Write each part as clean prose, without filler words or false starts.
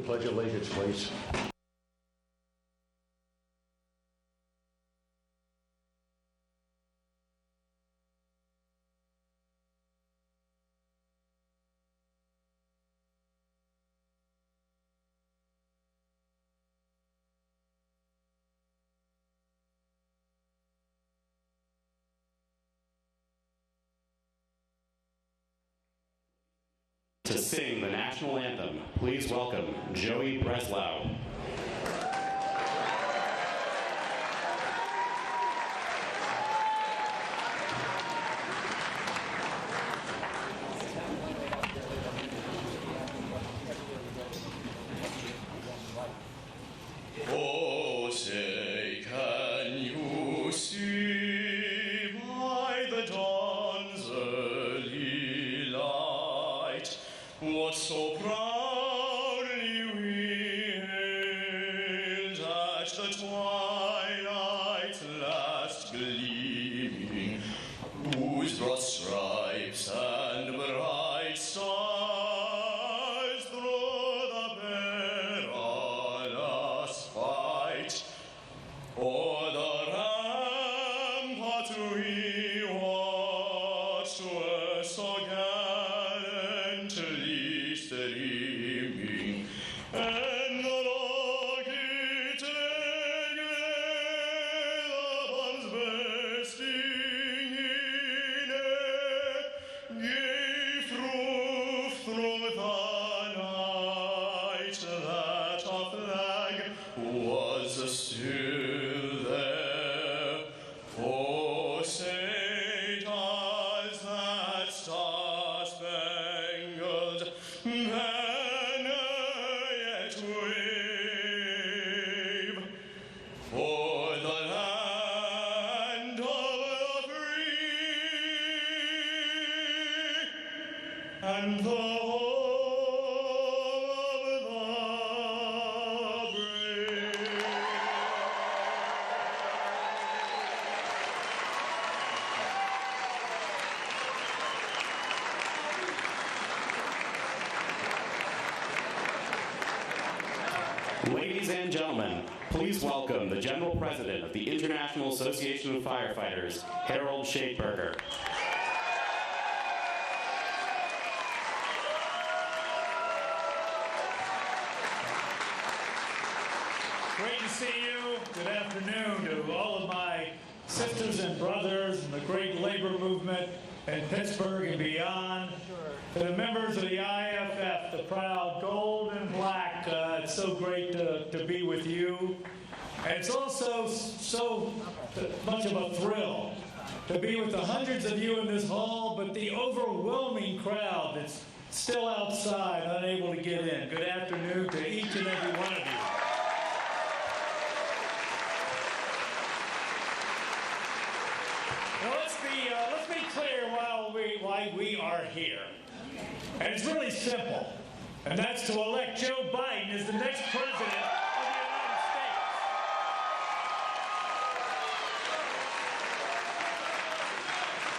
Pledge of Allegiance, please. To sing the national anthem, please welcome Joey Breslau. Oh, say, can you see by the dawn's early light what so proudly we hailed at the twilight's last gleaming, whose broad stripes and bright stars through the perilous fight o'er the rampart we watched were so gallantly streaming, and the rocket guns bursting in air gave proof through the night that our flag was still there. Oh, say does that star-spangled banner yet wave o'er the land of the free and the home of the brave? Ladies and gentlemen, please welcome the General President of the International Association of Firefighters, Harold Schaeferger. Great to see you. Good afternoon to all of my sisters and brothers in the great labor movement in Pittsburgh and beyond. To the members of the IFF, the proud gold and black, it's so great to be with you. And it's also so much of a thrill to be with the hundreds of you in this hall, but the overwhelming crowd that's still outside, unable to get in. Good afternoon to each and every one of you. Now let's be clear why we are here. And it's really simple. And that's to elect Joe Biden as the next president of the United States.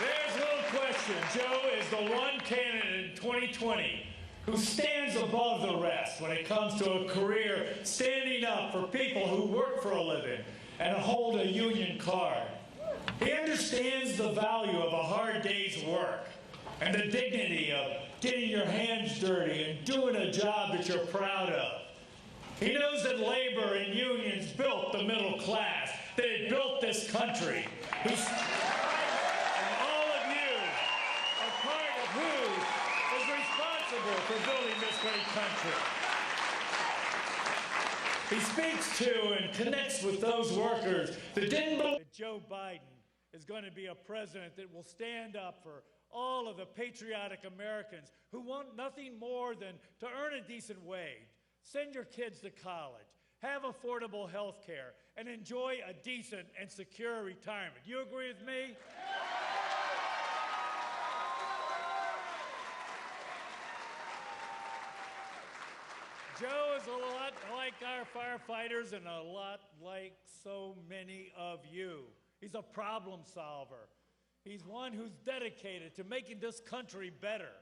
There's no question. Joe is the one candidate in 2020 who stands above the rest when it comes to a career standing up for people who work for a living and hold a union card. He understands the value of a hard day's work and the dignity of getting your hands dirty and doing a job that you're proud of. He knows that labor and unions built the middle class, that it built this country. And all of you are part of who is responsible for building this great country. He speaks to and connects with those workers that didn't believe that Joe Biden is going to be a president that will stand up for all of the patriotic Americans who want nothing more than to earn a decent wage, send your kids to college, have affordable health care, and enjoy a decent and secure retirement. You agree with me? Joe is a lot like our firefighters and a lot like so many of you. He's a problem solver. He's one who's dedicated to making this country better.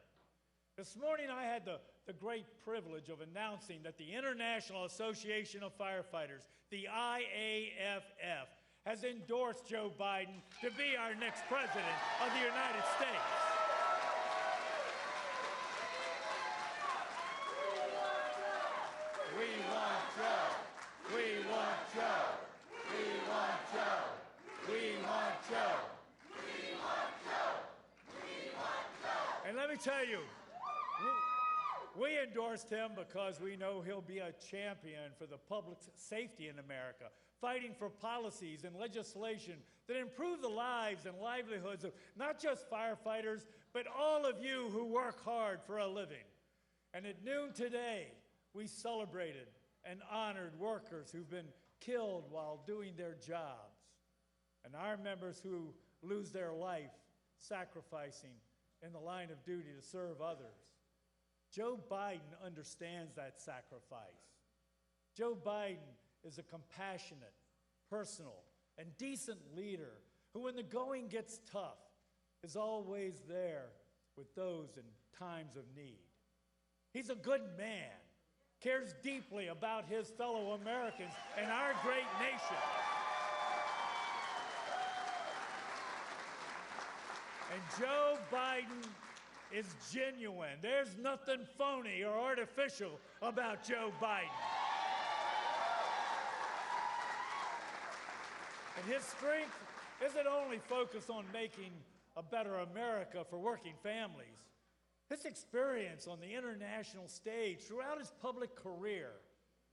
This morning I had the the great privilege of announcing that the International Association of Firefighters, the IAFF, has endorsed Joe Biden to be our next president of the United States. We want Joe. We want Joe. We want Joe. We want Joe. We want Joe. We want Joe. And let me tell you, we endorsed him because we know he'll be a champion for the public safety in America, fighting for policies and legislation that improve the lives and livelihoods of not just firefighters, but all of you who work hard for a living. And at noon today, we celebrated and honored workers who've been killed while doing their jobs, and our members who lose their life sacrificing in the line of duty to serve others. Joe Biden understands that sacrifice. Joe Biden is a compassionate, personal, and decent leader who, when the going gets tough, is always there with those in times of need. He's a good man, cares deeply about his fellow Americans and our great nation. And Joe Biden is genuine. There's nothing phony or artificial about Joe Biden. And his strength isn't only focused on making a better America for working families. His experience on the international stage throughout his public career,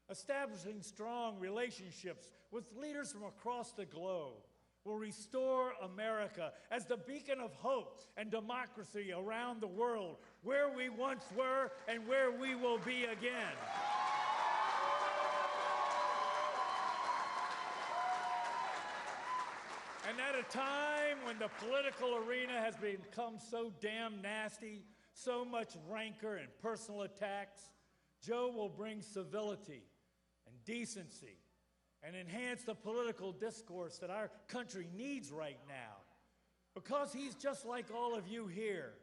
establishing strong relationships with leaders from across the globe, will restore America as the beacon of hope and democracy around the world, where we once were and where we will be again. And at a time when the political arena has become so damn nasty, so much rancor and personal attacks, Joe will bring civility and decency and enhance the political discourse that our country needs right now. Because he's just like all of you here.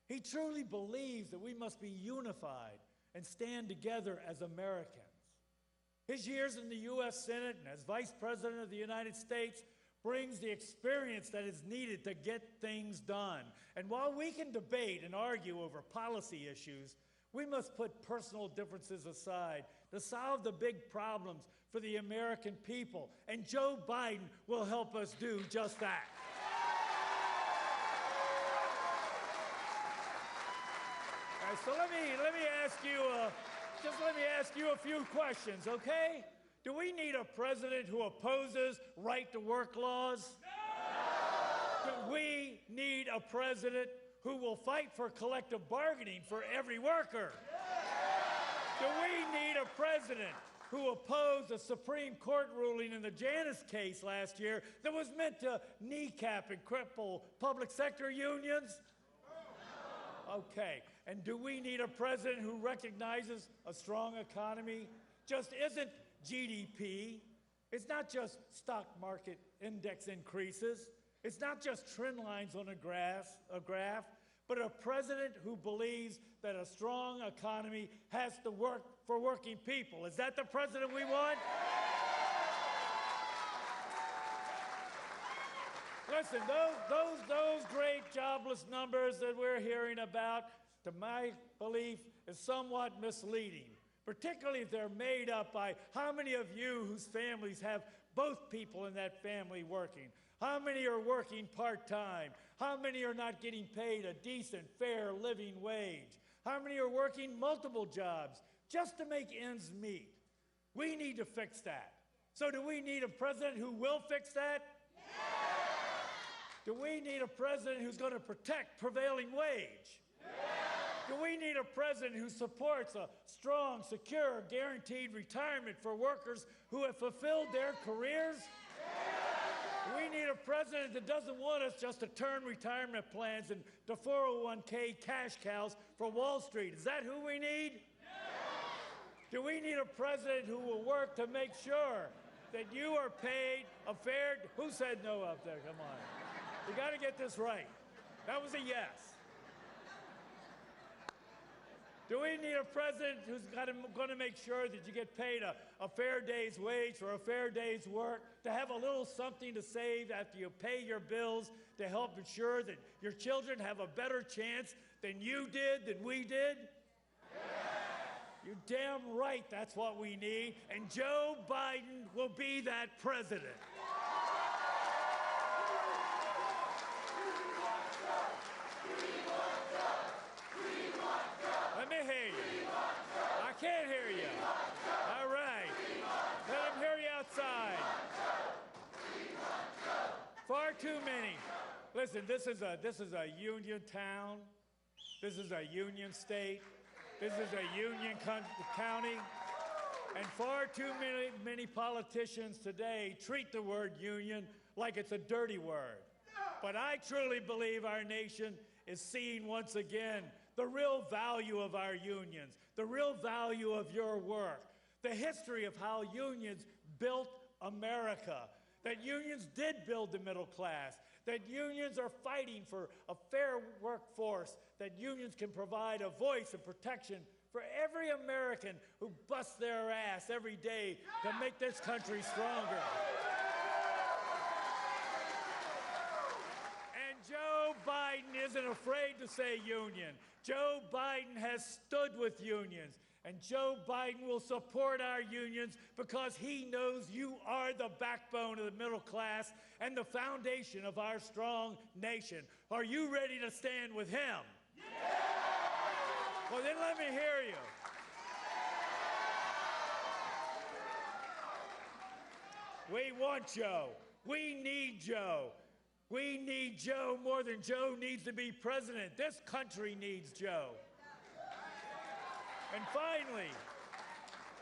He truly believes that we must be unified and stand together as Americans. His years in the U.S. Senate and as Vice President of the United States brings the experience that is needed to get things done. And while we can debate and argue over policy issues, we must put personal differences aside to solve the big problems for the American people. And Joe Biden will help us do just that. All right, so let me ask you a few questions, okay? Do we need a president who opposes right-to-work laws? No! Do we need a president who will fight for collective bargaining for every worker? Yeah! Do we need a president who opposed a Supreme Court ruling in the Janus case last year that was meant to kneecap and cripple public sector unions? No! Okay, and do we need a president who recognizes a strong economy just isn't GDP? It's not just stock market index increases. It's not just trend lines on a graph, but a president who believes that a strong economy has to work for working people. Is that the president we want? Listen, those great jobless numbers that we're hearing about, to my belief, is somewhat misleading, particularly if they're made up by how many of you whose families have both people in that family working. How many are working part-time? How many are not getting paid a decent, fair living wage? How many are working multiple jobs just to make ends meet? We need to fix that. So do we need a president who will fix that? Yeah! Do we need a president who's going to protect prevailing wage? Yeah! Do we need a president who supports a strong, secure, guaranteed retirement for workers who have fulfilled their careers? Yeah! We need a president that doesn't want us just to turn retirement plans into 401k cash cows for Wall Street. Is that who we need? Yeah! Do we need a president who will work to make sure that you are paid a fair... Who said no up there? Come on. You got to get this right. That was a yes. Do we need a president who's going to make sure that you get paid a fair day's wage for a fair day's work, to have a little something to save after you pay your bills, to help ensure that your children have a better chance than you did, than we did? You're damn right that's what we need, and Joe Biden will be that president. Let me hear you. I can't hear you. All right. Let them hear you outside. Far too many. Listen, this is a union town. This is a union state. This is a union county. And far too many politicians today treat the word union like it's a dirty word. But I truly believe our nation is seeing once again the real value of our unions, the real value of your work, the history of how unions built America, that unions did build the middle class, that unions are fighting for a fair workforce, that unions can provide a voice and protection for every American who busts their ass every day to make this country stronger. And Joe Biden isn't afraid to say union. Joe Biden has stood with unions. And Joe Biden will support our unions because he knows you are the backbone of the middle class and the foundation of our strong nation. Are you ready to stand with him? Yeah! Well, then let me hear you. We want Joe. We need Joe. We need Joe more than Joe needs to be president. This country needs Joe. And finally,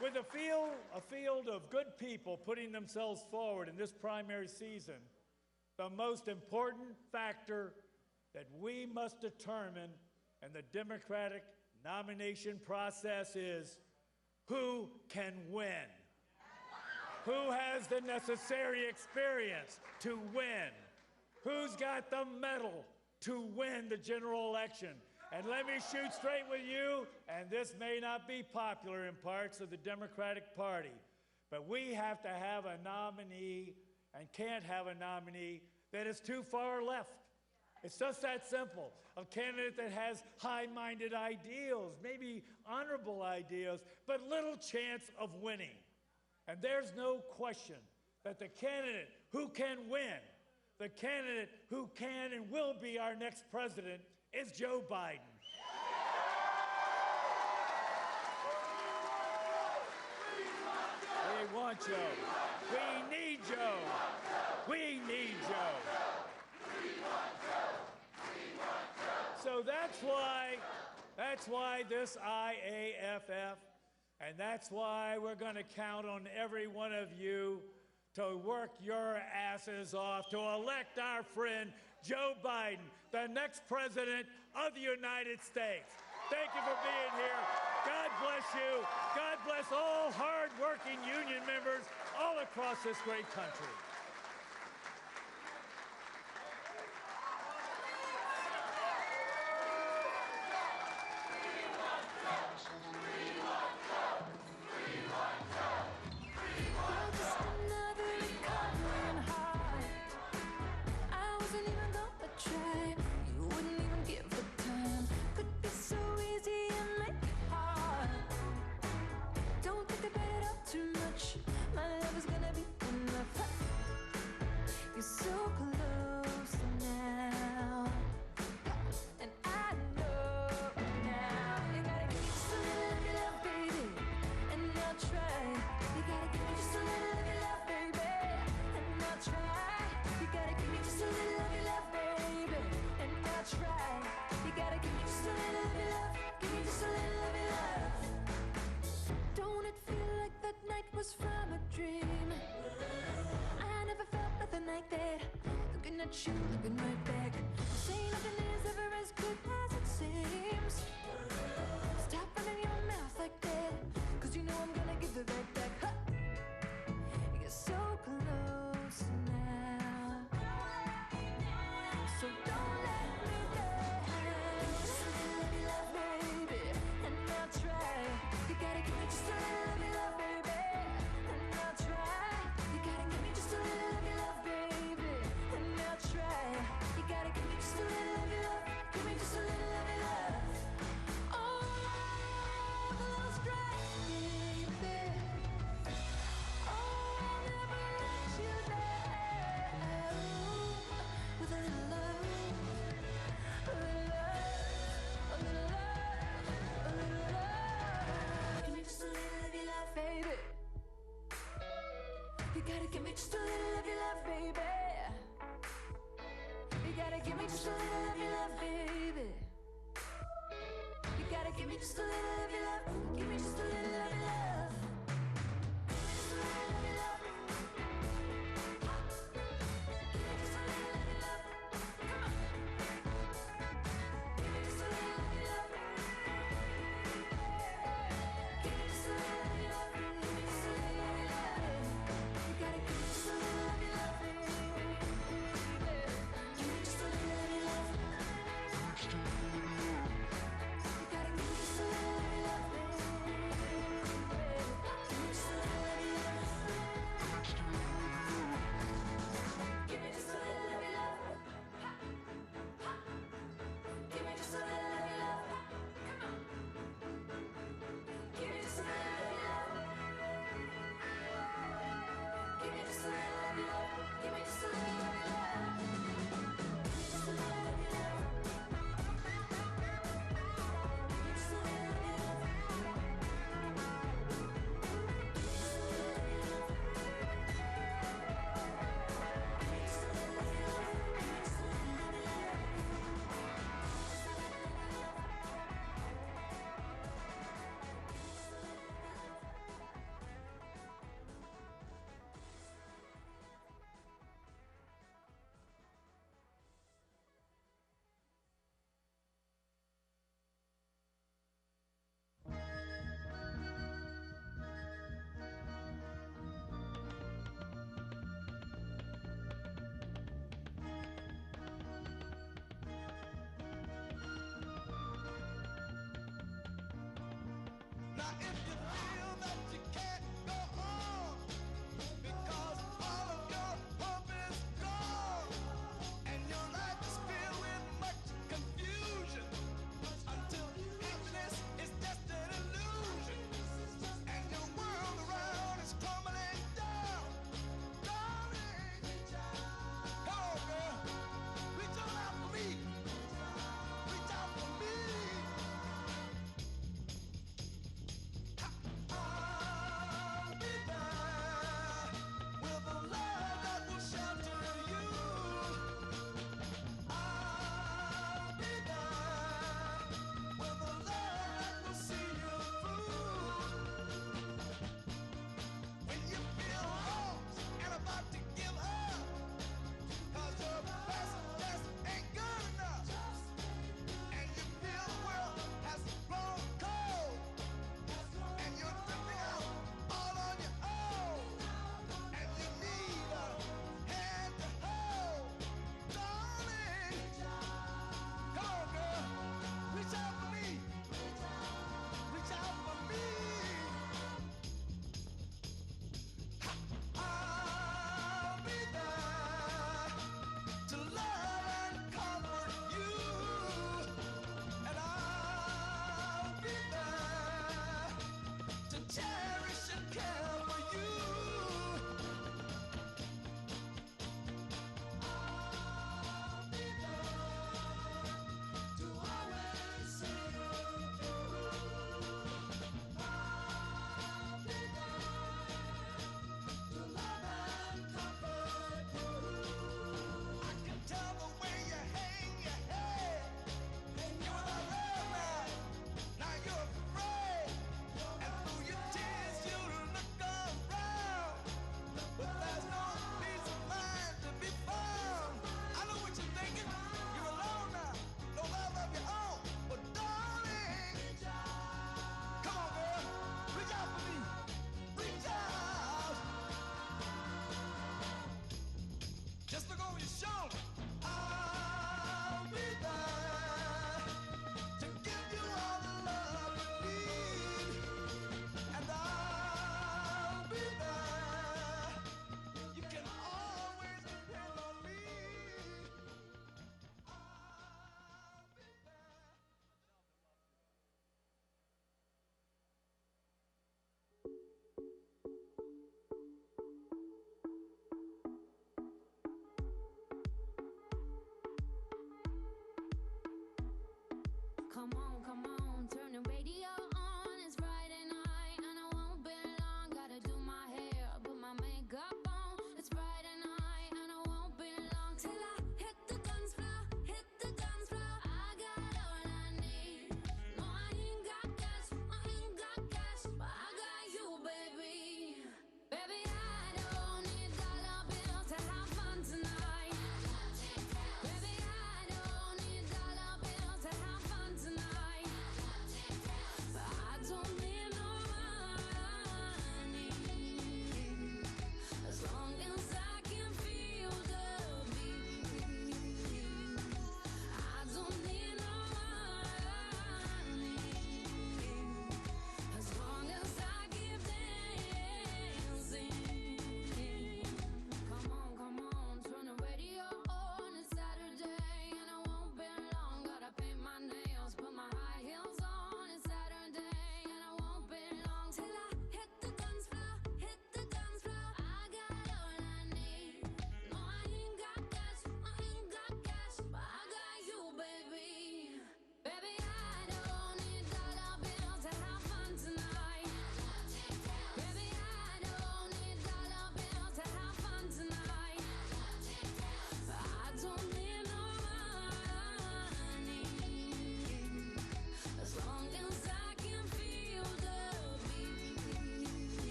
with a field of good people putting themselves forward in this primary season, the most important factor that we must determine in the Democratic nomination process is who can win. Who has the necessary experience to win? Who's got the mettle to win the general election? And let me shoot straight with you, and this may not be popular in parts of the Democratic Party, but we have to have a nominee and can't have a nominee that is too far left. It's just that simple. A candidate that has high-minded ideals, maybe honorable ideals, but little chance of winning. And there's no question that the candidate who can win, the candidate who can and will be our next president is Joe Biden. We want Joe. We need Joe. We need Joe. So that's why this IAFF, and that's why we're going to count on every one of you to work your asses off to elect our friend Joe Biden, the next president of the United States. Thank you for being here. God bless you. God bless all hard-working union members all across this great country. From a dream, I never felt nothing like that. Looking at you, looking right back. Say nothing is ever as good as it seems. Stop running your mouth like that, 'cause you know I'm gonna give it right back. Huh. You're so close now, so don't let me down. Just a little love, baby, and You gotta give me just a little of your love, baby. You gotta give me just a little of your love, baby. You gotta give me just a little of your love. Give me just a little of your love. Just a little of your love. Give me just a little of your love. Come on. Give me just a little of your love. Give me just a little of your love. Give me just a little of your love. You gotta give me just a little of your love, baby. Give me just a little of your love. You gotta give me just a little of your love, baby.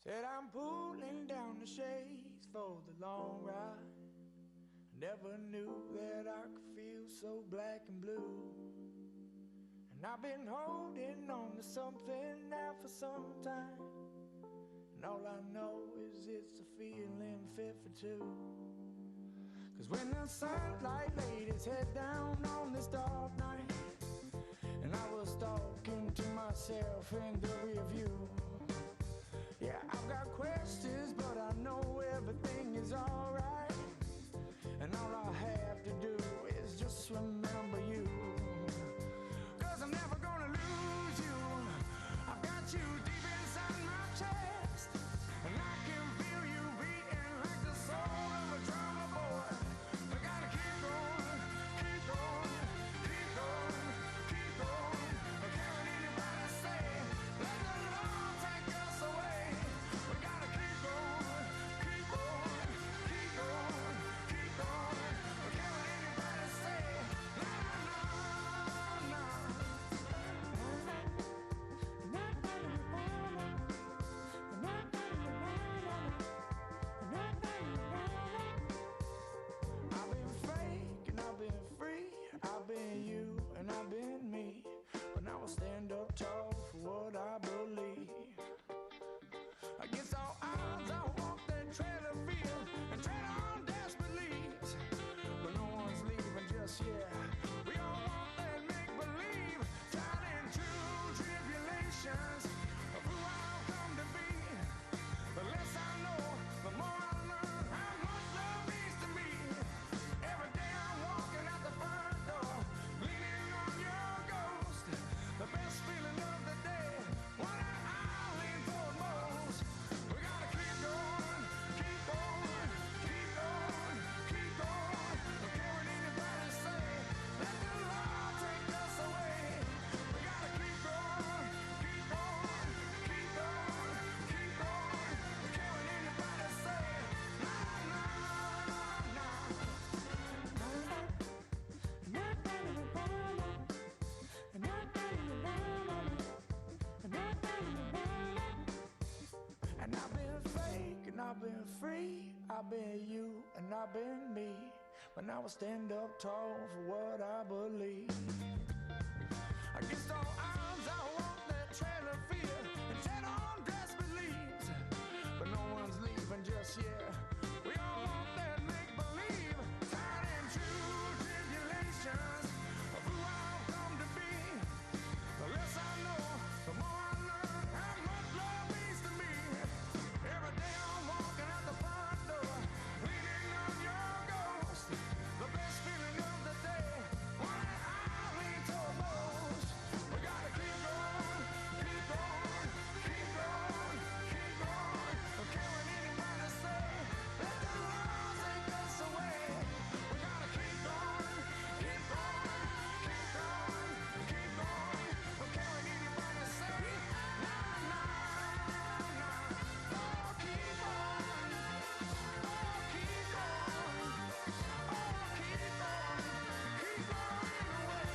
Said I'm pulling down the shades for the long ride. Never knew that I could feel so black and blue. And I've been holding on to something now for some time. And all I know is it's a feeling fit for two. Cause when the sunlight laid its head down on this dark night, and I was talking to myself in the rear view. Yeah, I've got questions, but I know everything is alright. And all I have to do is just remember you. Cause I'm never gonna lose you. I've got you deep inside my chest, and I can feel you beating like the soul of a drummer boy. We gotta keep going, keep going, keep going, keep going. I can't let anybody say, let the Lord take us away. We gotta keep going, keep going, keep going, keep going. I can't let anybody say, no, no, no. I've been fake and I've been free. I've been you and I've been me. But now I stand up tall for what I believe. Against all odds, I walk that trail of fear and tread on desperate leaves. But no one's leaving just yet. We all want that make-believe. Tried in true tribulations of who I've come to be. The less I know, the more I learn how much love means to me. Every day I'm walking out the front door, leaning on your ghost. The best feeling of the day, one I lean toward most. We gotta keep going, keep going, keep going, keep going. Don't care what anybody say, let the Lord take us away. We gotta keep going, keep going, keep going, keep going. Don't care what anybody say, no, no, no. And I've been fake and I've been free. I've been you and I've been me. But now I stand up tall for what I believe. Against all odds, I walk that trail of fear and tread on desperate leaves. But no one's leaving just yet. We all want that make-believe. Tied in true tribulations of who I've come to be. The less I know, the more I learn how much love means to me. Every day I'm walking out the front door, leaning on your ghost. The best feeling of the day, one that I lean toward most. We gotta keep going, keep going, keep going, keep going. Don't care what anybody say, let the Lord take us away. We gotta keep going, keep going, keep going, keep going. Don't care what anybody say, no, no, no. Oh, keep on, oh, keep on, oh, keep on, keep going away.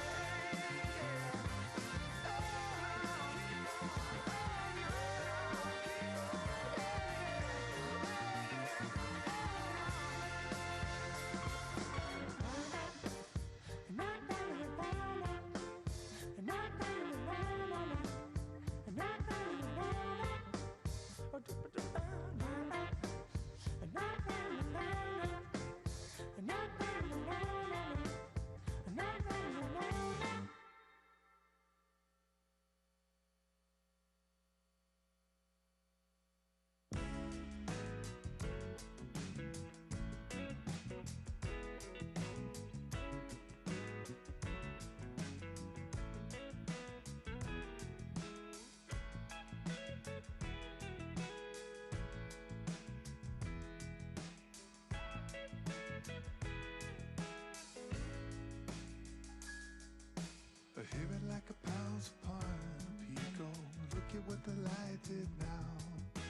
I hear it like a pounds upon a pico. Look at what the light did now.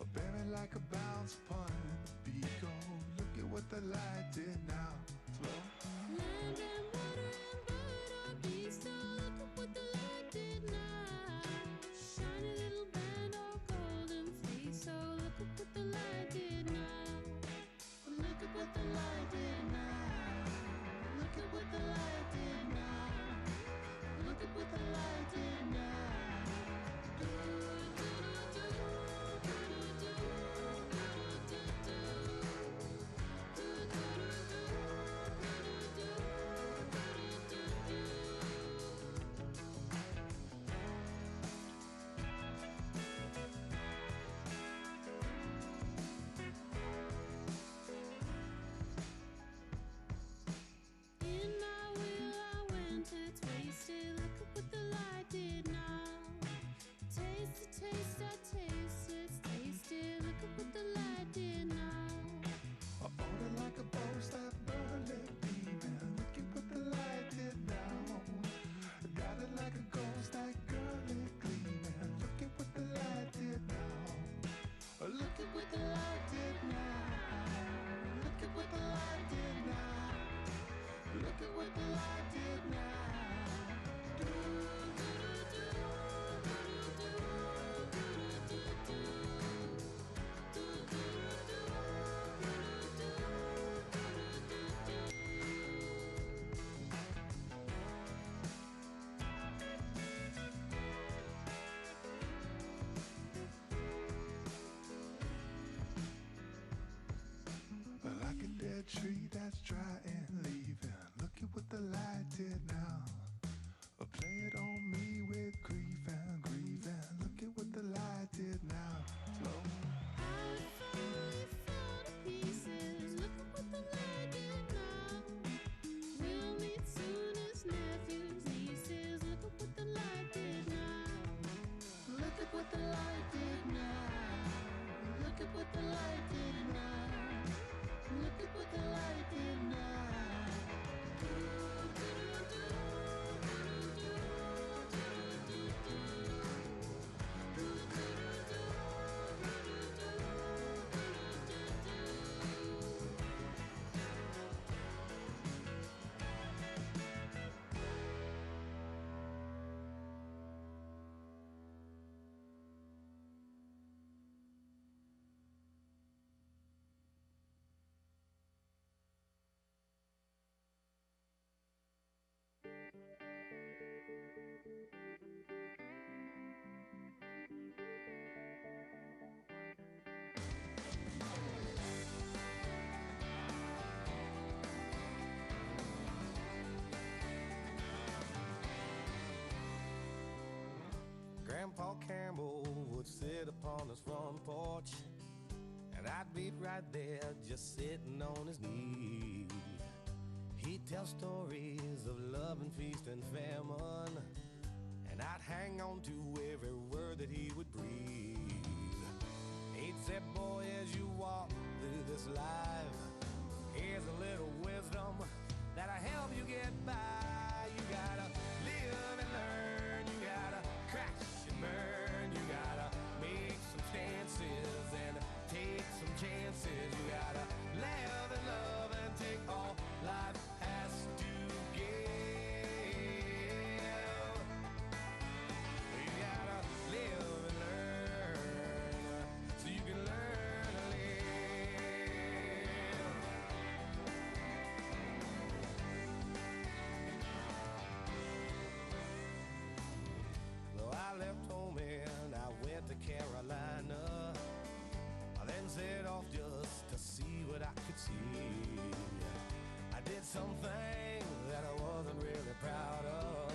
I bear it like a bounce upon a pico. Look at what the light did now. Flow. Land and water and bird or beast, so look at what the light did now. Shiny little band or golden fleece, so light did now. Like a dead tree that's dry and leaving. Look at what the light did now. Play it on me with grief and grieving. Look at what the light did now. Slow. Grandpa Campbell would sit upon his front porch, and I'd be right there just sitting on his knee. He'd tell stories of love and feast and famine, and I'd hang on to every word that he would breathe. He'd say, boy, as you walk through this life, here's a little wisdom that'll help you get by. You gotta live and learn, you gotta crash and burn, you gotta make some stances and take some chances. You gotta live and love and take all life has to give. You gotta live and learn so you can learn to live. Well, I left home and I went to Carolina. I then set off just to see what I could see. I did something that I wasn't really proud of.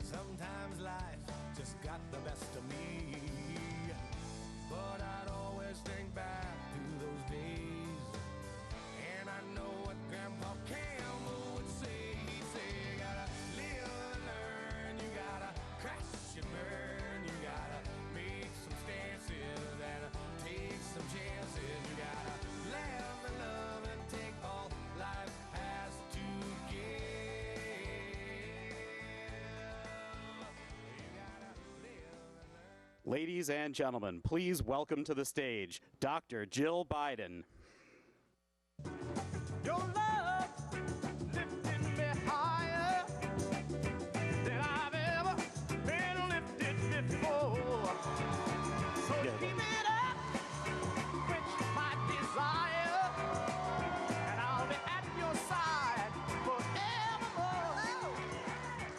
Sometimes life just got the best of me. But I'd always think back to those days, and I know what Grandpa Campbell would say. He'd say, you gotta live and learn, you gotta crash and burn, you gotta make some stances and take some chances. You gotta laugh and love and take all life has to give. You gotta live and learn. Ladies and gentlemen, please welcome to the stage Dr. Jill Biden. Your love lifted me higher than I've ever been lifted before. So Yeah. keep it up, quench my desire, and I'll be at your side forevermore.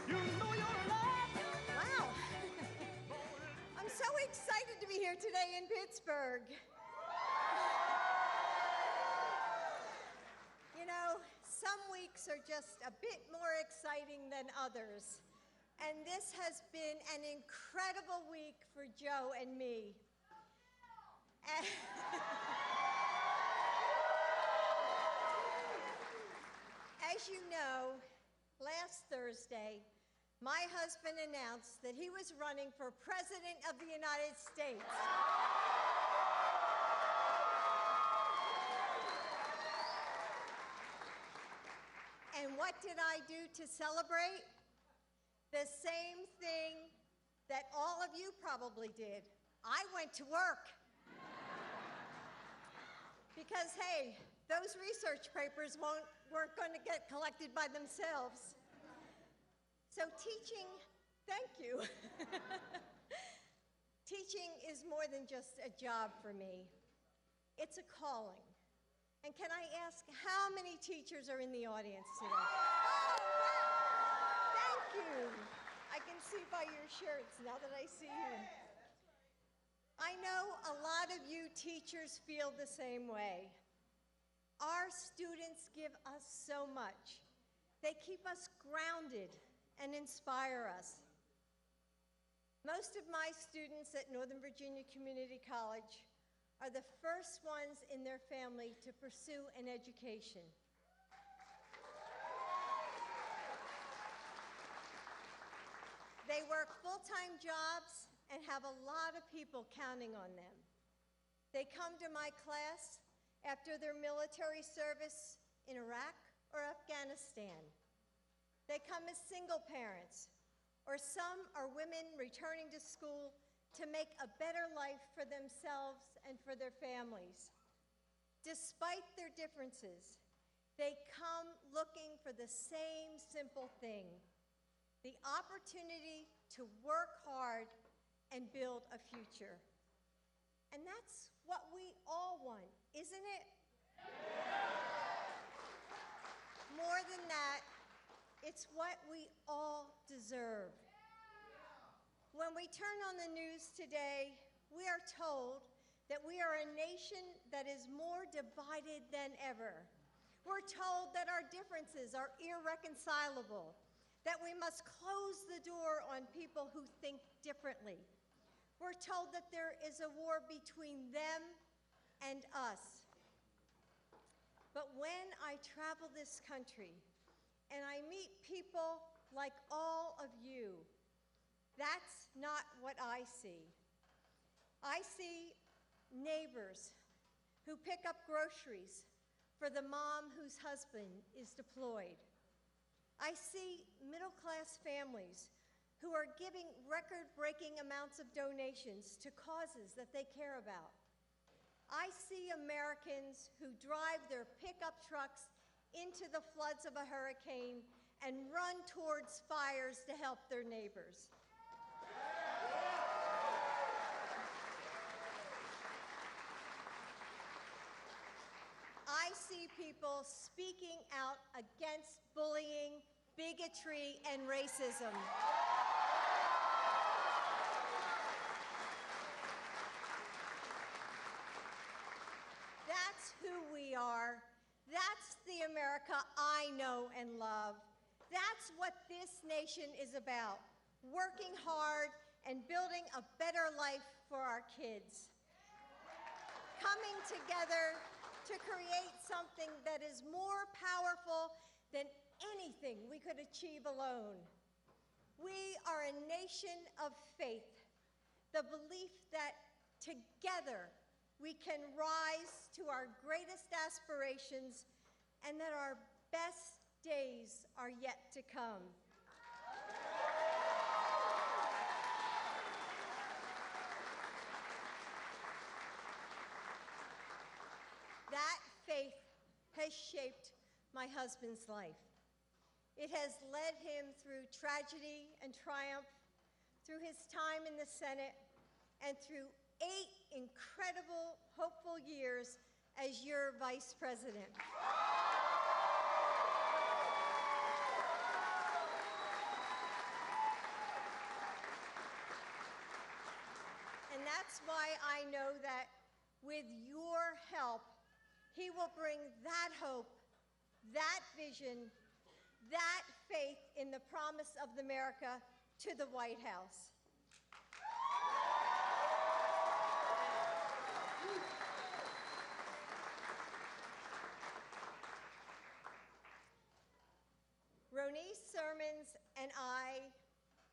You know your love. Wow. I'm so excited to be here today in Pittsburgh. You know, some weeks are just a bit more exciting than others. And this has been an incredible week for Joe and me. As you know, last Thursday, my husband announced that he was running for President of the United States. And what did I do to celebrate? The same thing that all of you probably did. I went to work. Because, hey, those research papers won't weren't going to get collected by themselves. So teaching, thank you. Teaching is more than just a job for me. It's a calling. And can I ask how many teachers are in the audience today? Oh, wow. Thank you. I can see by your shirts now that I see you. I know a lot of you teachers feel the same way. Our students give us so much. They keep us grounded and inspire us. Most of my students at Northern Virginia Community College are the first ones in their family to pursue an education. They work full-time jobs and have a lot of people counting on them. They come to my class after their military service in Iraq or Afghanistan. They come as single parents, or some are women returning to school to make a better life for themselves and for their families. Despite their differences, they come looking for the same simple thing: the opportunity to work hard and build a future. And that's what we all want, isn't it? More than that, it's what we all deserve. When we turn on the news today, we are told that we are a nation that is more divided than ever. We're told that our differences are irreconcilable, that we must close the door on people who think differently. We're told that there is a war between them and us. But when I travel this country and I meet people like all of you, that's not what I see. I see neighbors who pick up groceries for the mom whose husband is deployed. I see middle-class families who are giving record-breaking amounts of donations to causes that they care about. I see Americans who drive their pickup trucks into the floods of a hurricane and run towards fires to help their neighbors. I see people speaking out against bullying, bigotry, and racism. That's who we are. That's the America I know and love. That's what this nation is about: working hard and building a better life for our kids. Coming together to create something that is more powerful than anything we could achieve alone. We are a nation of faith, the belief that together we can rise to our greatest aspirations and that our best days are yet to come. That faith has shaped my husband's life. It has led him through tragedy and triumph, through his time in the Senate, and through 8 incredible, hopeful years as your vice president. And that's why I know that with your help, he will bring that hope, that vision, that faith in the promise of America to the White House. Ronice Sermons and I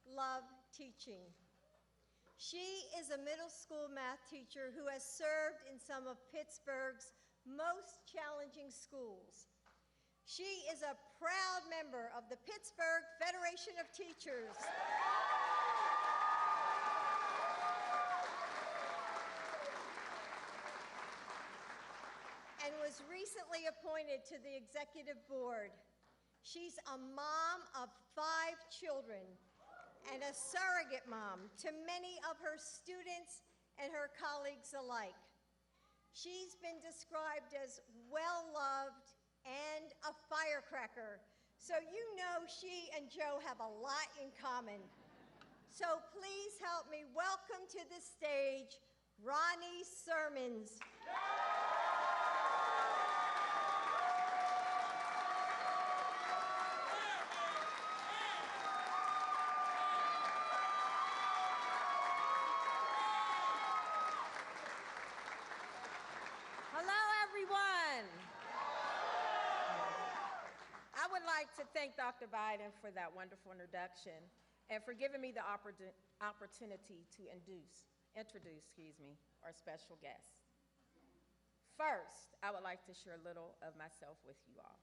love teaching. She is a middle school math teacher who has served in some of Pittsburgh's most challenging schools. She is a proud member of the Pittsburgh Federation of Teachers. And was recently appointed to the executive board. She's a mom of 5 children and a surrogate mom to many of her students and her colleagues alike. She's been described as well-loved and a firecracker, so you know she and Joe have a lot in common. So please help me welcome to the stage Ronnie Sermons. Hello, everyone. I would like to thank Dr. Biden for that wonderful introduction and for giving me the opportunity to introduce our special guest. First, I would like to share a little of myself with you all.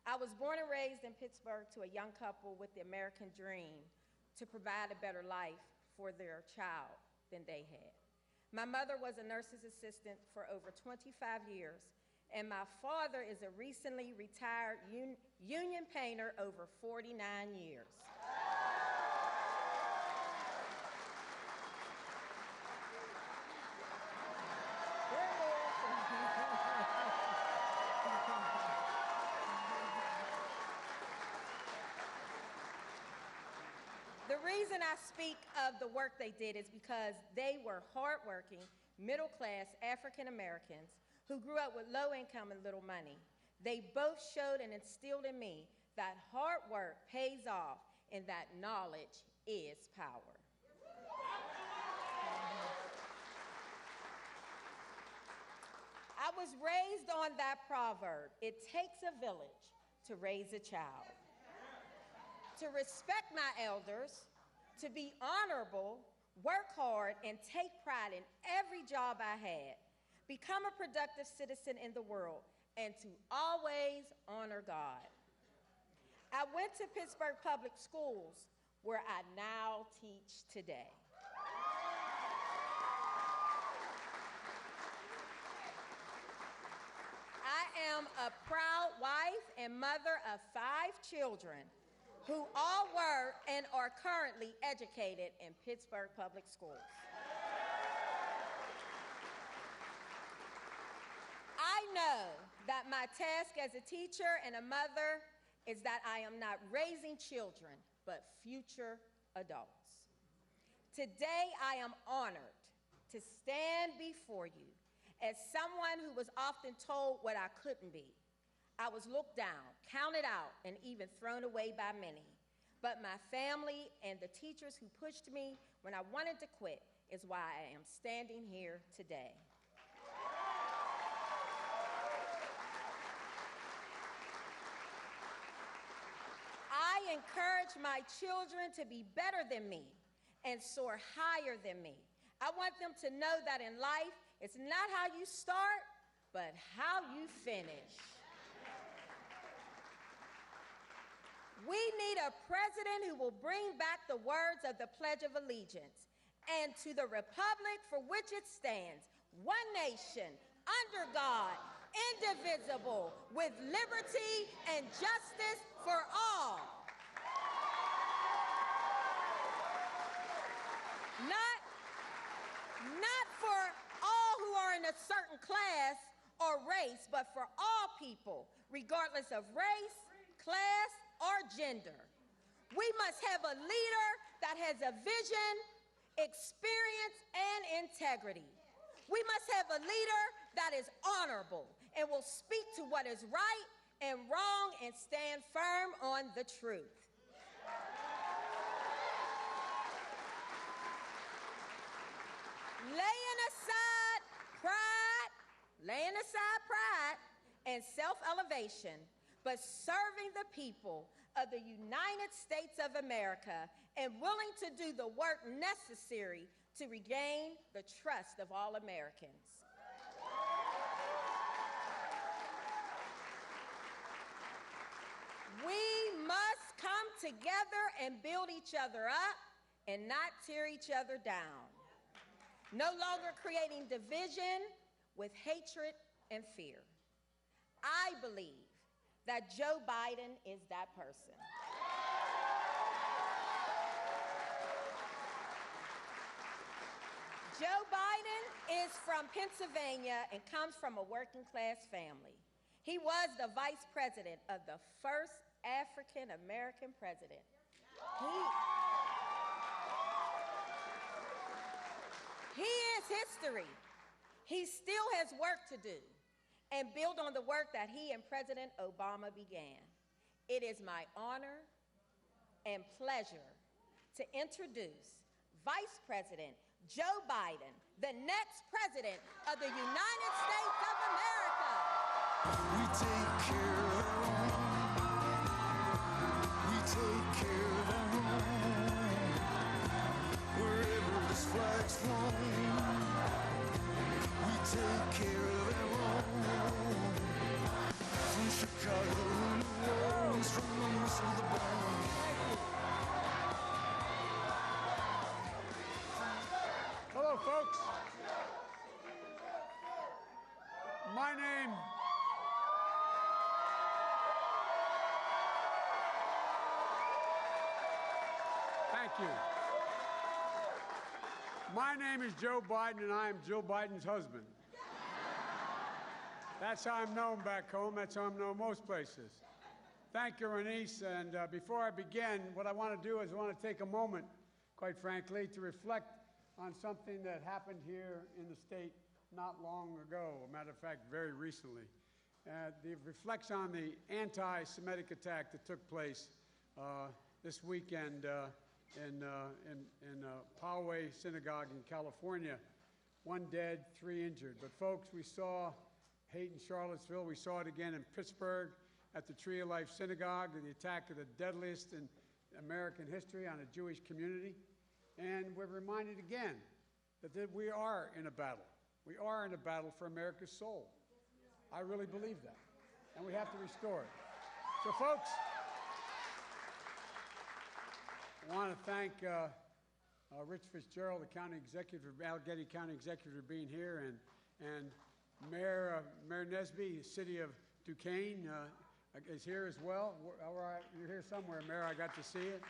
I was born and raised in Pittsburgh to a young couple with the American dream to provide a better life for their child than they had. My mother was a nurse's assistant for over 25 years, and my father is a recently retired union painter over 49 years. The reason I speak of the work they did is because they were hardworking, middle-class African Americans who grew up with low income and little money. They both showed and instilled in me that hard work pays off and that knowledge is power. I was raised on that proverb, it takes a village to raise a child. To respect my elders, to be honorable, work hard, and take pride in every job I had, become a productive citizen in the world, and to always honor God. I went to Pittsburgh Public Schools, where I now teach today. I am a proud wife and mother of 5 children who all were and are currently educated in Pittsburgh Public Schools. I know that my task as a teacher and a mother is that I am not raising children, but future adults. Today, I am honored to stand before you as someone who was often told what I couldn't be. I was looked down, counted out, and even thrown away by many. But my family and the teachers who pushed me when I wanted to quit is why I am standing here today. I encourage my children to be better than me and soar higher than me. I want them to know that in life, it's not how you start, but how you finish. We need a president who will bring back the words of the Pledge of Allegiance and to the republic for which it stands, one nation, under God, indivisible, with liberty and justice for all. Not for all who are in a certain class or race, but for all people, regardless of race, class, or gender. We must have a leader that has a vision, experience, and integrity. We must have a leader that is honorable and will speak to what is right and wrong and stand firm on the truth. Laying aside pride and self-elevation, but serving the people of the United States of America and willing to do the work necessary to regain the trust of all Americans. We must come together and build each other up and not tear each other down. No longer creating division with hatred and fear. I believe that Joe Biden is that person. Joe Biden is from Pennsylvania and comes from a working class family. He was the vice president of the first African American president. He is history. He still has work to do and build on the work that he and President Obama began. It is my honor and pleasure to introduce Vice President Joe Biden, the next president of the United States of America. We take care of our own. We take care of our own. Wherever this flag's flown, we take care of our own. From Chicago to New Orleans, from the moose to the bone. Hello, folks. My name Thank you. My name is Joe Biden, and I am Jill Biden's husband. That's how I'm known back home. That's how I'm known most places. Thank you, Renice. And before I begin, what I want to do is I want to take a moment, quite frankly, to reflect on something that happened here in the state not long ago, a matter of fact, very recently. It reflects on the anti-Semitic attack that took place this weekend in Poway Synagogue in California. 1 dead, 3 injured. But folks, we saw hate in Charlottesville. We saw it again in Pittsburgh at the Tree of Life Synagogue, the attack of the deadliest in American history on a Jewish community. And we're reminded again that we are in a battle. We are in a battle for America's soul. I really believe that. And we have to restore it. So, folks, I want to thank Rich Fitzgerald, the county executive, Allegheny County executive, for being here, and Mayor Nesby, city of Duquesne, is here as well. You're here somewhere, Mayor. I got to see it.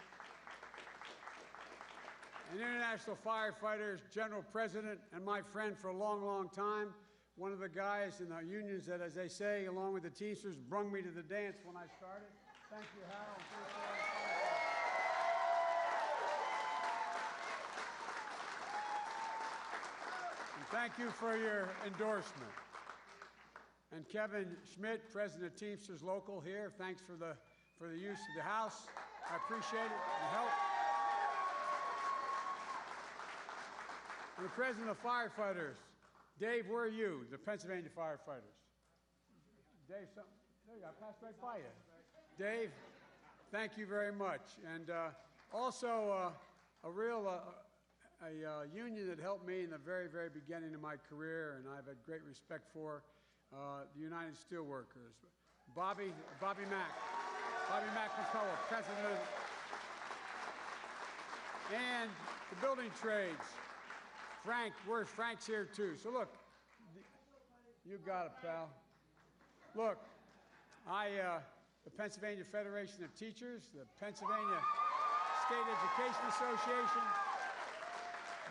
And International Firefighters, General President, and my friend for a long, long time. One of the guys in the unions that, as they say, along with the Teamsters, brung me to the dance when I started. Thank you, Harold. And thank you for your endorsement. And Kevin Schmidt, President of Teamsters Local, here. Thanks for the use of the house. I appreciate it, the help. And the President of Firefighters, Dave, where are you? The Pennsylvania Firefighters. Dave, there you go, I passed right by you. Dave, thank you very much. And also a union that helped me in the very, very beginning of my career, and I've had great respect for, the United Steelworkers. Bobby Mack McCullough, President, and the building trades. Frank, Frank's here too. So look, you got it, pal. Look, the Pennsylvania Federation of Teachers, the Pennsylvania State Education Association,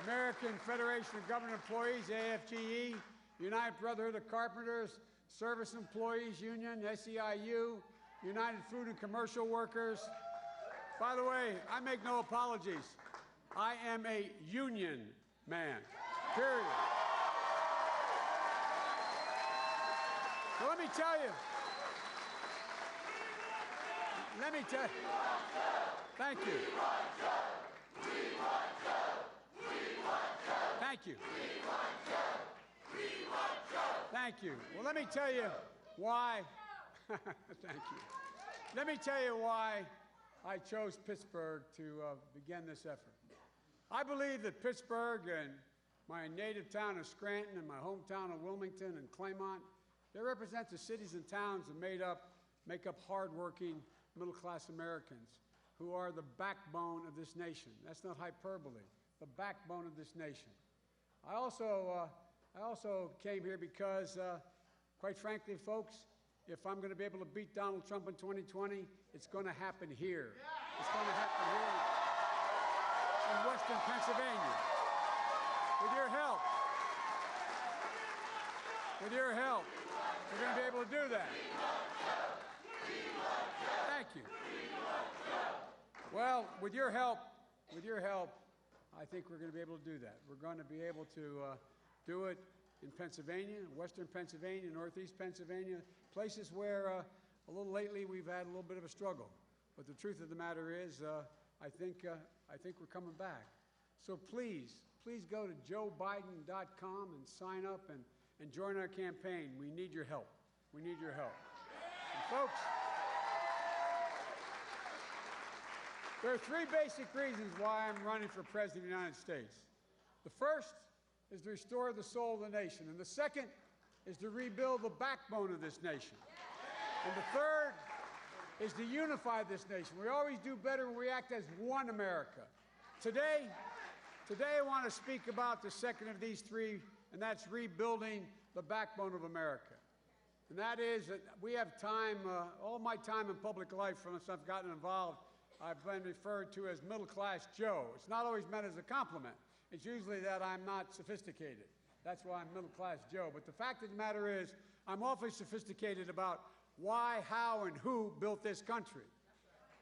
American Federation of Government Employees, AFGE, United Brotherhood of Carpenters, Service Employees Union, SEIU, United Food and Commercial Workers. By the way, I make no apologies. I am a union man, period. So let me tell you, thank you. Thank you. Thank you. Well, let me tell you why, thank you. Let me tell you why I chose Pittsburgh to begin this effort. I believe that Pittsburgh and my native town of Scranton and my hometown of Wilmington and Claymont, they represent the cities and towns that make up hardworking middle-class Americans who are the backbone of this nation. That's not hyperbole, the backbone of this nation. I also came here because, quite frankly, folks, if I'm going to be able to beat Donald Trump in 2020, it's going to happen here. It's going to happen here in Western Pennsylvania. With your help. With your help, we're going to be able to do that. Thank you. Well, with your help, I think we're going to be able to do that. We're going to be able to do it in Pennsylvania, Western Pennsylvania, Northeast Pennsylvania, places where a little lately we've had a little bit of a struggle. But the truth of the matter is, I think we're coming back. So please go to joebiden.com and sign up and join our campaign. We need your help. We need your help. And folks, there are three basic reasons why I'm running for President of the United States. The first is to restore the soul of the nation, and the second is to rebuild the backbone of this nation. And the third is to unify this nation. We always do better when we act as one America. Today I want to speak about the second of these three, and that's rebuilding the backbone of America. And that is that we have time, all my time in public life since I've gotten involved, I've been referred to as middle-class Joe. It's not always meant as a compliment. It's usually that I'm not sophisticated. That's why I'm middle-class Joe. But the fact of the matter is, I'm awfully sophisticated about why, how, and who built this country.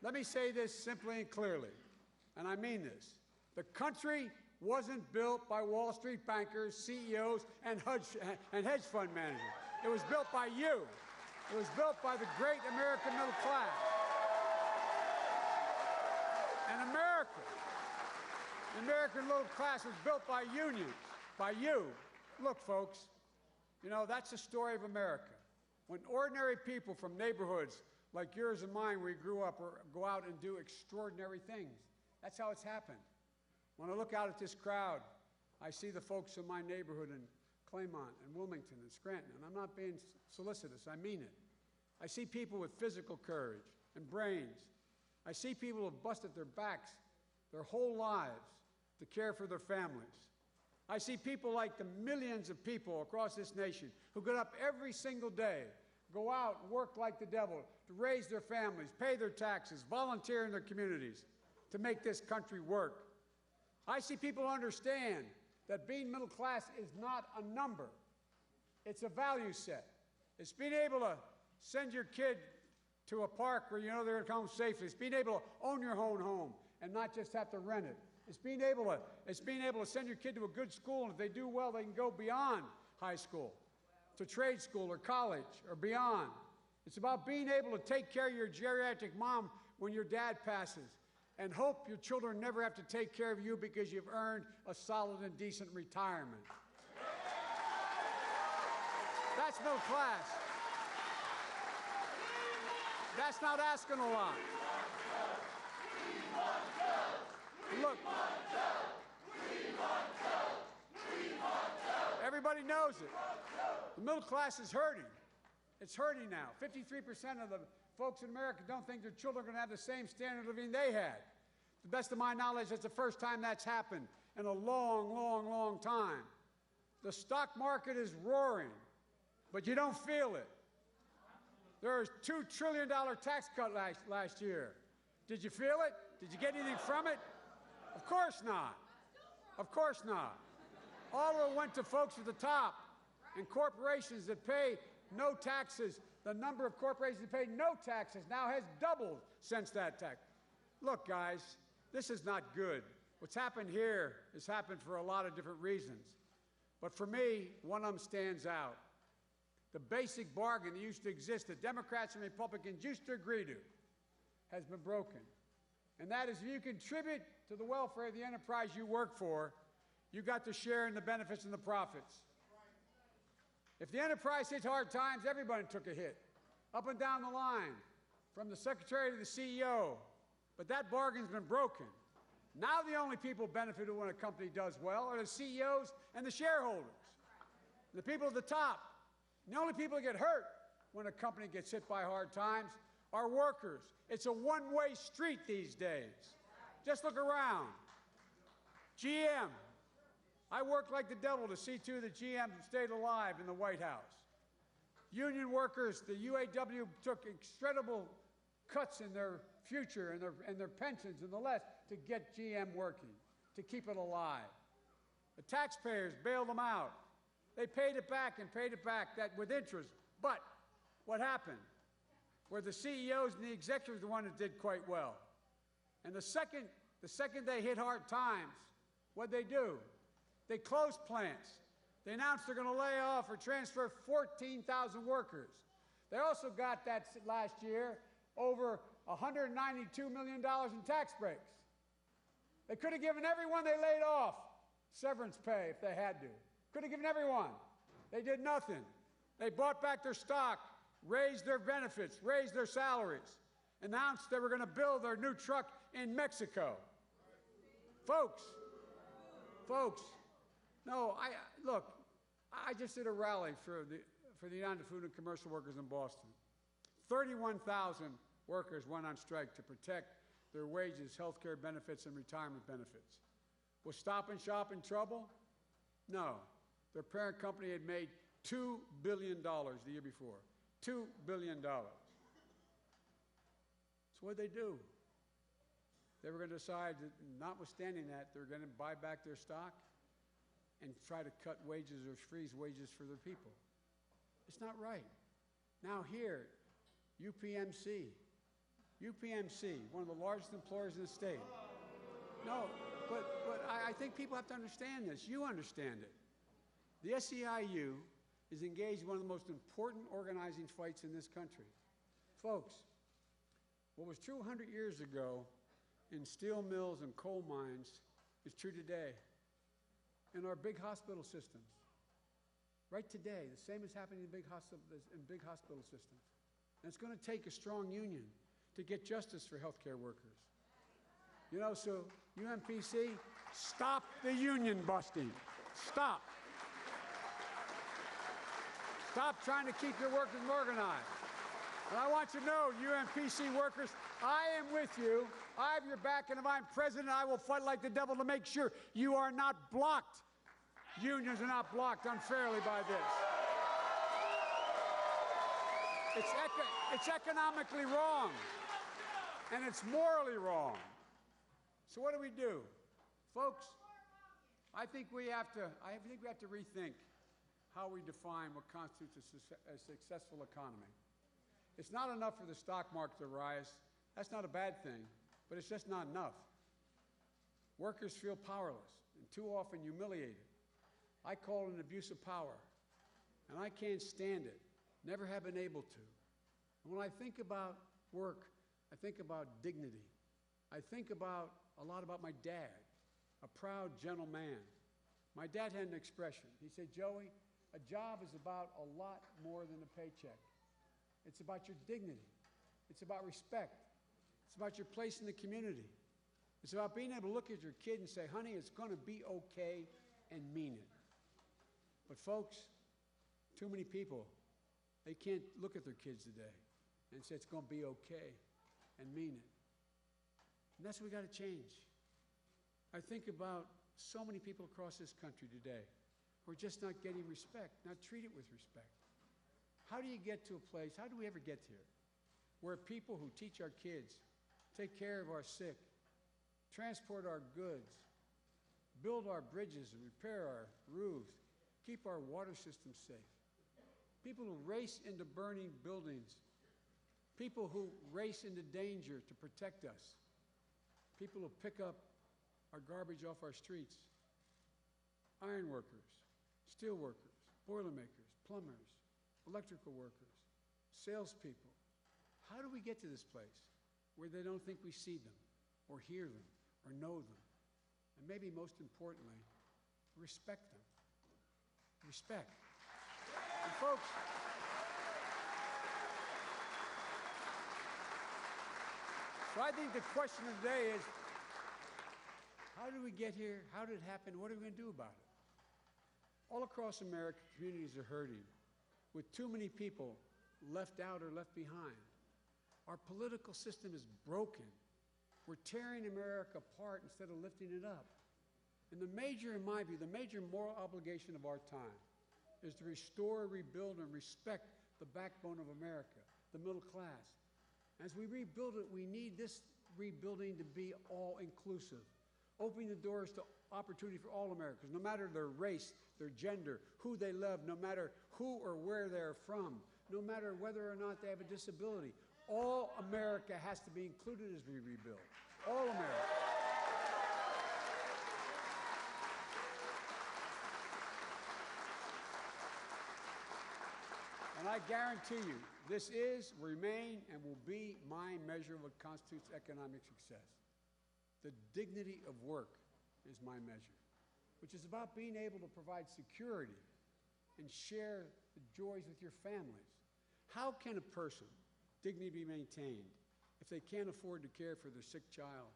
Let me say this simply and clearly, and I mean this. The country wasn't built by Wall Street bankers, CEOs, and hedge fund managers. It was built by you. It was built by the great American middle class. And America, the American middle class was built by unions, by you. Look, folks, you know, that's the story of America. When ordinary people from neighborhoods like yours and mine, where we grew up, go out and do extraordinary things. That's how it's happened. When I look out at this crowd, I see the folks in my neighborhood in Claymont and Wilmington and Scranton, and I'm not being solicitous, I mean it. I see people with physical courage and brains. I see people who have busted their backs their whole lives to care for their families. I see people like the millions of people across this nation who get up every single day, go out and work like the devil to raise their families, pay their taxes, volunteer in their communities to make this country work. I see people who understand that being middle class is not a number. It's a value set. It's being able to send your kid to a park where you know they're going to come home safely. It's being able to own your own home and not just have to rent it. It's being able to send your kid to a good school, and if they do well, they can go beyond high school to trade school or college or beyond. It's about being able to take care of your geriatric mom when your dad passes and hope your children never have to take care of you because you've earned a solid and decent retirement. That's middle class. That's not asking a lot. Look, everybody knows it. The middle class is hurting. It's hurting now. 53% of the folks in America don't think their children are going to have the same standard of living they had. To the best of my knowledge, that's the first time that's happened in a long, long, long time. The stock market is roaring, but you don't feel it. There was a $2 trillion tax cut last year. Did you feel it? Did you get anything from it? Of course not. Of course not. All of it went to folks at the top and corporations that pay no taxes. The number of corporations that pay no taxes now has doubled since that tax. Look, guys, this is not good. What's happened here has happened for a lot of different reasons. But for me, one of them stands out. The basic bargain that used to exist that Democrats and Republicans used to agree to has been broken. And that is, if you contribute to the welfare of the enterprise you work for, you got to share in the benefits and the profits. If the enterprise hit hard times, everybody took a hit, up and down the line, from the secretary to the CEO. But that bargain's been broken. Now the only people benefited when a company does well are the CEOs and the shareholders, the people at the top. And the only people that get hurt when a company gets hit by hard times are workers. It's a one-way street these days. Just look around. GM. I worked like the devil to see to that GM stayed alive in the White House. union workers, the UAW took incredible cuts in their future and their pensions and the less to get GM working, to keep it alive. The taxpayers bailed them out. They paid it back and paid it back that with interest. But what happened? Where the CEOs and the executives were the ones that did quite well. And the second they hit hard times, what'd they do? They closed plants. They announced they're going to lay off or transfer 14,000 workers. They also got that last year over $192 million in tax breaks. They could have given everyone they laid off severance pay if they had to. Could have given everyone. They did nothing. They bought back their stock, raised their benefits, raised their salaries, announced they were going to build their new truck in Mexico. Folks, no, look, I just did a rally for the United Food and Commercial Workers in Boston. 31,000 workers went on strike to protect their wages, health care benefits, and retirement benefits. Was Stop and Shop in trouble? No. Their parent company had made $2 billion the year before. $2 billion. So what'd they do? They were going to decide that, notwithstanding that, they're going to buy back their stock and try to cut wages or freeze wages for their people. It's not right. Now here, UPMC, one of the largest employers in the state. No, but I think people have to understand this. You understand it. The SEIU is engaged in one of the most important organizing fights in this country. Folks, what was true 100 years ago in steel mills and coal mines is true today in our big hospital systems. Right today, the same is happening in big hospital systems. And it's going to take a strong union to get justice for healthcare workers. You know, so UMPC, stop the union busting. Stop. Stop trying to keep your workers organized. And I want you to know, UMPC workers, I am with you. I have your back, and if I'm president, I will fight like the devil to make sure you are not blocked. Unions are not blocked unfairly by this. It's economically wrong, and it's morally wrong. So what do? Folks, I think we have to rethink how we define what constitutes a successful economy. It's not enough for the stock market to rise. That's not a bad thing, but it's just not enough. Workers feel powerless and too often humiliated. I call it an abuse of power, and I can't stand it. Never have been able to. And when I think about work, I think about dignity. I think a lot about my dad, a proud, gentle man. My dad had an expression. He said, Joey, a job is about a lot more than a paycheck. It's about your dignity. It's about respect. It's about your place in the community. It's about being able to look at your kid and say, honey, it's going to be okay, and mean it. But folks, too many people, they can't look at their kids today and say it's going to be okay and mean it. And that's what we got to change. I think about so many people across this country today who are just not getting respect, not treated with respect. How do you get to a place, how do we ever get here, where people who teach our kids, take care of our sick, transport our goods, build our bridges and repair our roofs, keep our water system safe, people who race into burning buildings, people who race into danger to protect us, people who pick up our garbage off our streets, iron workers, steel workers, boilermakers, plumbers, electrical workers, salespeople. How do we get to this place where they don't think we see them or hear them or know them? And maybe most importantly, respect them. Respect. And folks, so I think the question of the day is, how did we get here? How did it happen? What are we going to do about it? All across America, communities are hurting, with too many people left out or left behind. Our political system is broken. We're tearing America apart instead of lifting it up. And in my view, the major moral obligation of our time is to restore, rebuild, and respect the backbone of America, the middle class. As we rebuild it, we need this rebuilding to be all-inclusive, opening the doors to opportunity for all Americans, no matter their race, their gender, who they love, no matter who or where they're from, no matter whether or not they have a disability. All America has to be included as we rebuild. All America. And I guarantee you, this is, remain, and will be my measure of what constitutes economic success. The dignity of work is my measure, which is about being able to provide security and share the joys with your families. How can a person dignity be maintained if they can't afford to care for their sick child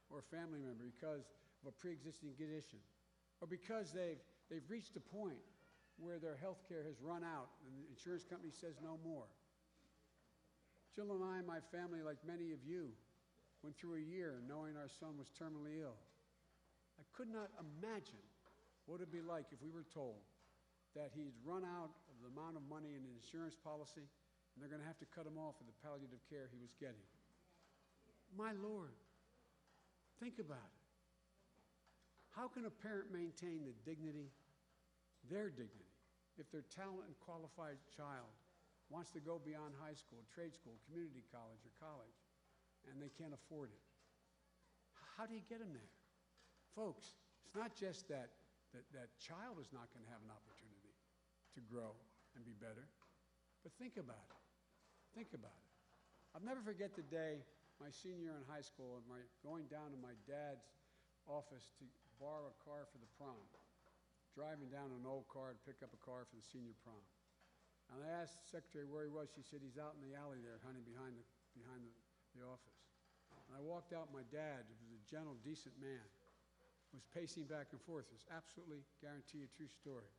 or a family member because of a pre-existing condition, or because they've reached a point where their health care has run out and the insurance company says no more? Jill and I, my family, like many of you, went through a year knowing our son was terminally ill. I could not imagine what it would be like if we were told that he'd run out of the amount of money in an insurance policy and they're going to have to cut him off of the palliative care he was getting. My Lord, think about it. How can a parent maintain the dignity, their dignity, if their talented and qualified child wants to go beyond high school, trade school, community college, or college, and they can't afford it? How do you get them there? Folks, it's not just that child is not going to have an opportunity to grow and be better, but think about it. Think about it. I'll never forget the day my senior year in high school and going down to my dad's office to borrow a car for the prom, driving down an old car to pick up a car for the senior prom. And I asked the secretary where he was. She said, he's out in the alley there, honey, behind the office. And I walked out, my dad, who was a gentle, decent man, was pacing back and forth. It's absolutely, guarantee, a true story.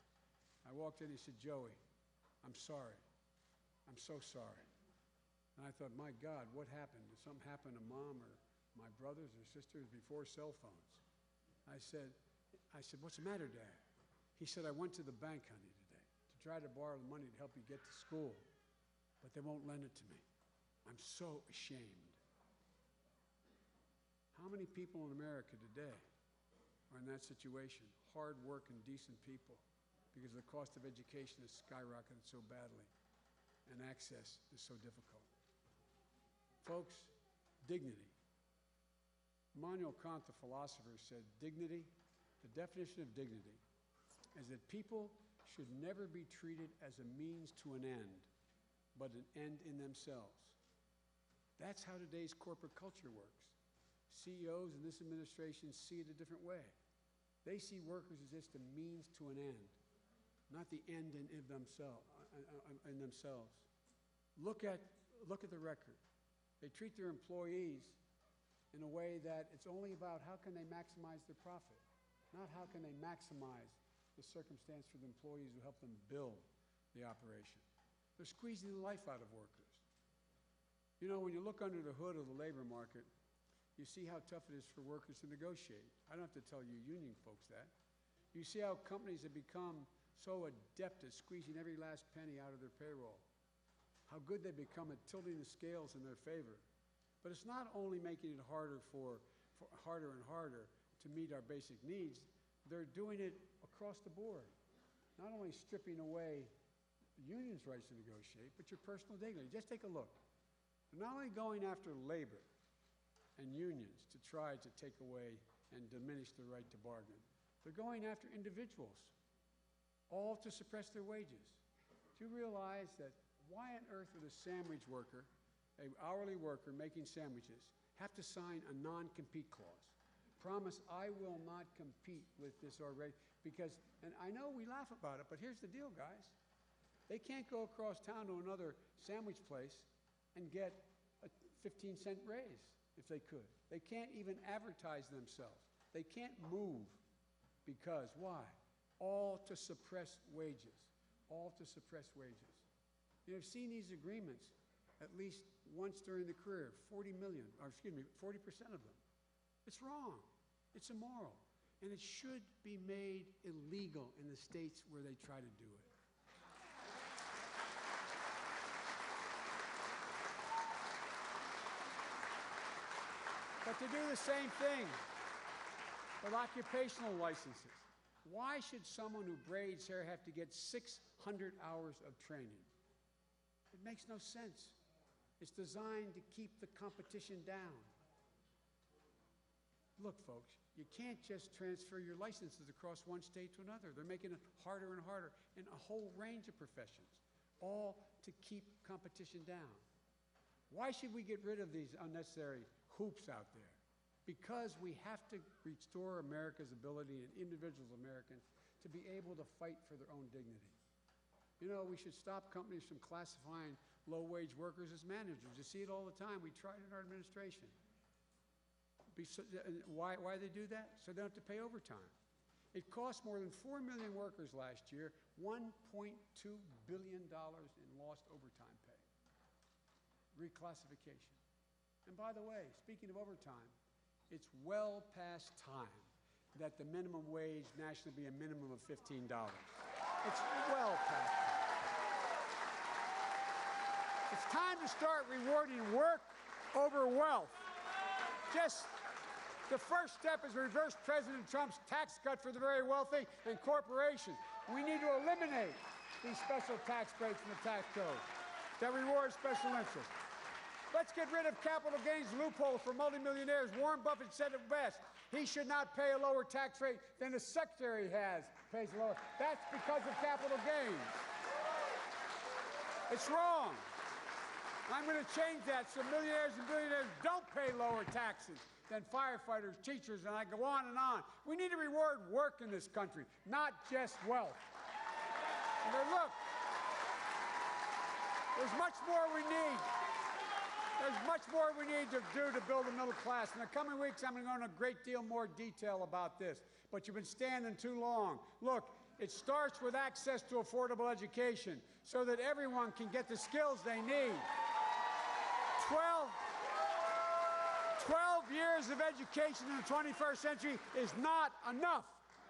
I walked in, he said, Joey, I'm sorry. I'm so sorry. And I thought, my God, what happened? Did something happen to mom or my brothers or sisters before cell phones? I said, what's the matter, Dad? He said, I went to the bank, honey, today to try to borrow the money to help you get to school, but they won't lend it to me. I'm so ashamed. How many people in America today are in that situation? Hard-working, decent people, because the cost of education has skyrocketed so badly and access is so difficult. Folks, dignity. Immanuel Kant, the philosopher, said dignity, the definition of dignity, is that people should never be treated as a means to an end, but an end in themselves. That's how today's corporate culture works. CEOs in this administration see it a different way. They see workers as just a means to an end, not the end in themselves. Look at the record. They treat their employees in a way that it's only about how can they maximize their profit, not how can they maximize the circumstance for the employees who help them build the operation. They're squeezing the life out of workers. You know, when you look under the hood of the labor market, you see how tough it is for workers to negotiate. I don't have to tell you union folks that. You see how companies have become so adept at squeezing every last penny out of their payroll, how good they become at tilting the scales in their favor. But it's not only making it harder and harder to meet our basic needs, they're doing it across the board. Not only stripping away the union's rights to negotiate, but your personal dignity. Just take a look. They're not only going after labor and unions to try to take away and diminish the right to bargain, they're going after individuals, all to suppress their wages. Do you realize that why on earth would a sandwich worker, an hourly worker making sandwiches, have to sign a non-compete clause? Promise, I will not compete with this already, because, and I know we laugh about it, but here's the deal, guys. They can't go across town to another sandwich place and get a 15-cent raise if they could. They can't even advertise themselves. They can't move because, why? All to suppress wages. All to suppress wages. You've seen these agreements at least once during the career, 40% of them. It's wrong. It's immoral. And it should be made illegal in the states where they try to do it. But to do the same thing with occupational licenses. Why should someone who braids hair have to get 600 hours of training? It makes no sense. It's designed to keep the competition down. Look, folks, you can't just transfer your licenses across one state to another. They're making it harder and harder in a whole range of professions, all to keep competition down. Why should we get rid of these unnecessary hoops out there? Because we have to restore America's ability and individuals Americans to be able to fight for their own dignity. You know, we should stop companies from classifying low-wage workers as managers. You see it all the time. We tried in our administration. Why they do that? So they don't have to pay overtime. It cost more than 4 million workers last year, $1.2 billion in lost overtime pay. Reclassification. And by the way, speaking of overtime, it's well past time that the minimum wage nationally be a minimum of $15. It's well past time. It's time to start rewarding work over wealth. Just the first step is reverse President Trump's tax cut for the very wealthy and corporations. We need to eliminate these special tax breaks in the tax code that reward special interests. Let's get rid of capital gains loopholes for multimillionaires. Warren Buffett said it best. He should not pay a lower tax rate than the secretary pays lower. That's because of capital gains. It's wrong. I'm going to change that so millionaires and billionaires don't pay lower taxes than firefighters, teachers, and I go on and on. We need to reward work in this country, not just wealth. And then look, there's much more we need. There's much more we need to do to build a middle class. In the coming weeks, I'm going to go into a great deal more detail about this. But you've been standing too long. Look, it starts with access to affordable education so that everyone can get the skills they need. 12 years of education in the 21st century is not enough.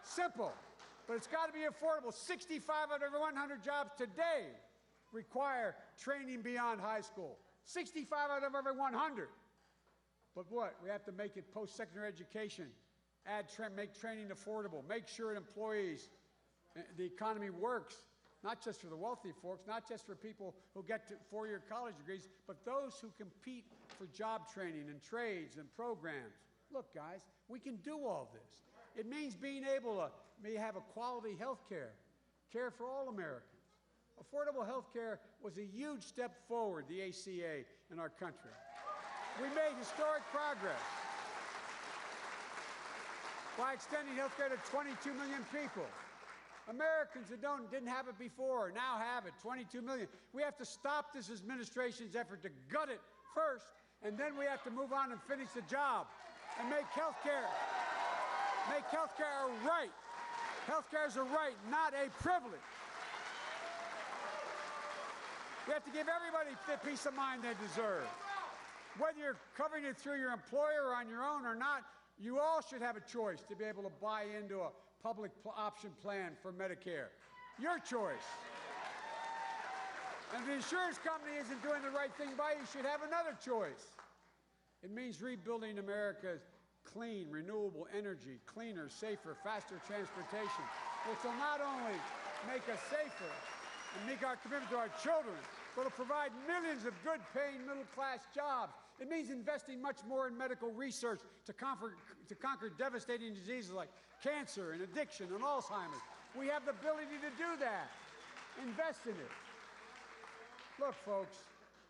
Simple. But it's got to be affordable. 65 out of every 100 jobs today require training beyond high school. 65 out of every 100. But what? We have to make it post-secondary education. Make training affordable. Make sure employees, the economy works, not just for the wealthy folks, not just for people who get to four-year college degrees, but those who compete for job training and trades and programs. Look, guys, we can do all this. It means being able to have a quality health care for all Americans. Affordable health care was a huge step forward, the ACA, in our country. We made historic progress by extending health care to 22 million people. Americans that didn't have it before now have it, 22 million. We have to stop this administration's effort to gut it first, and then we have to move on and finish the job and make health care a right. Health care is a right, not a privilege. We have to give everybody the peace of mind they deserve. Whether you're covering it through your employer or on your own or not, you all should have a choice to be able to buy into a public option plan for Medicare. Your choice. And if the insurance company isn't doing the right thing by you, you should have another choice. It means rebuilding America's clean, renewable energy, cleaner, safer, faster transportation, which will not only make us safer and meet our commitment to our children, but will provide millions of good-paying middle-class jobs. It means investing much more in medical research to conquer devastating diseases like cancer and addiction and Alzheimer's. We have the ability to do that. Invest in it. Look, folks,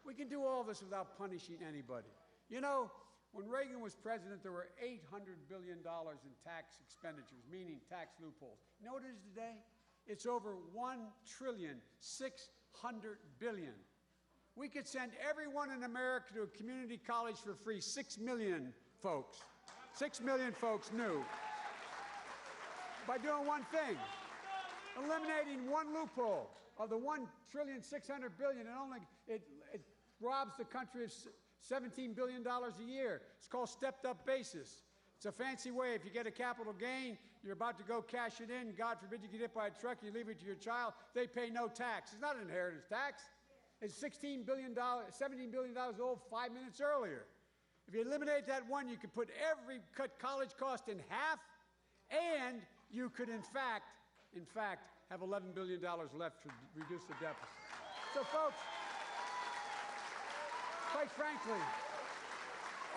we can do all this without punishing anybody. You know, when Reagan was president, there were $800 billion in tax expenditures, meaning tax loopholes. You know what it is today? It's over $1.6 trillion. We could send everyone in America to a community college for free, 6 million folks. 6 million folks new. By doing one thing, eliminating one loophole of the $1.6 trillion, it robs the country of $17 billion a year. It's called stepped-up basis. It's a fancy way. If you get a capital gain, you're about to go cash it in. God forbid you get hit by a truck, you leave it to your child. They pay no tax. It's not an inheritance tax. It's $17 billion old 5 minutes earlier. If you eliminate that one, you could cut college cost in half, and you could, in fact, have $11 billion left to reduce the deficit. So, folks, quite frankly,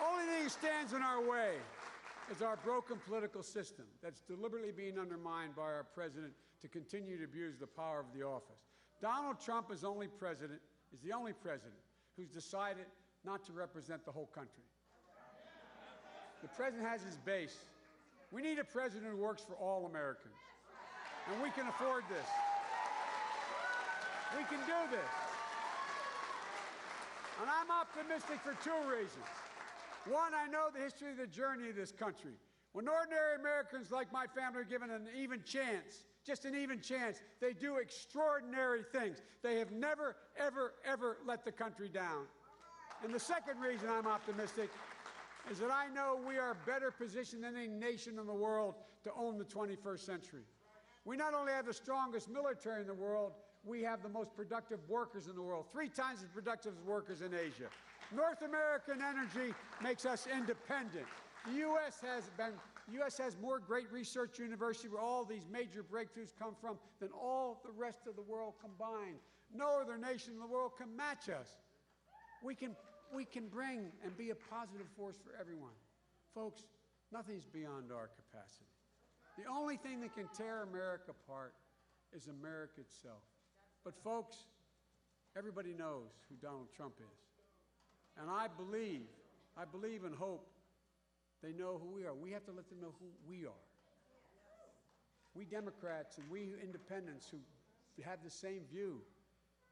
only thing that stands in our way is our broken political system that's deliberately being undermined by our president to continue to abuse the power of the office. Donald Trump is the only president who's decided not to represent the whole country. The president has his base. We need a president who works for all Americans. And we can afford this. We can do this. And I'm optimistic for two reasons. One, I know the history of the journey of this country. When ordinary Americans like my family are given an even chance, just an even chance, they do extraordinary things. They have never, ever, ever let the country down. And the second reason I'm optimistic is that I know we are better positioned than any nation in the world to own the 21st century. We not only have the strongest military in the world, we have the most productive workers in the world, 3 times as productive as workers in Asia. North American energy makes us independent. The U.S. has more great research universities where all these major breakthroughs come from than all the rest of the world combined. No other nation in the world can match us. We can bring and be a positive force for everyone. Folks, nothing's beyond our capacity. The only thing that can tear America apart is America itself. But folks, everybody knows who Donald Trump is. And I believe and hope they know who we are. We have to let them know who we are. We Democrats and we independents who have the same view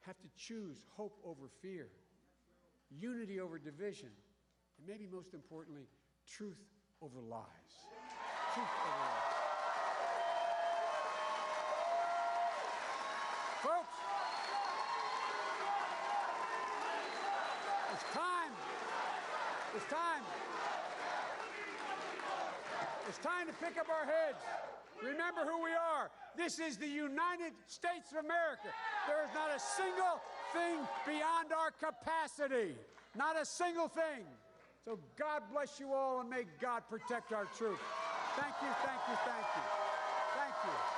have to choose hope over fear, unity over division, and maybe most importantly, truth over lies. Truth over lies. Folks, it's time. It's time. It's time to pick up our heads. Remember who we are. This is the United States of America. There is not a single thing beyond our capacity. Not a single thing. So God bless you all, and may God protect our troops. Thank you, thank you, thank you. Thank you.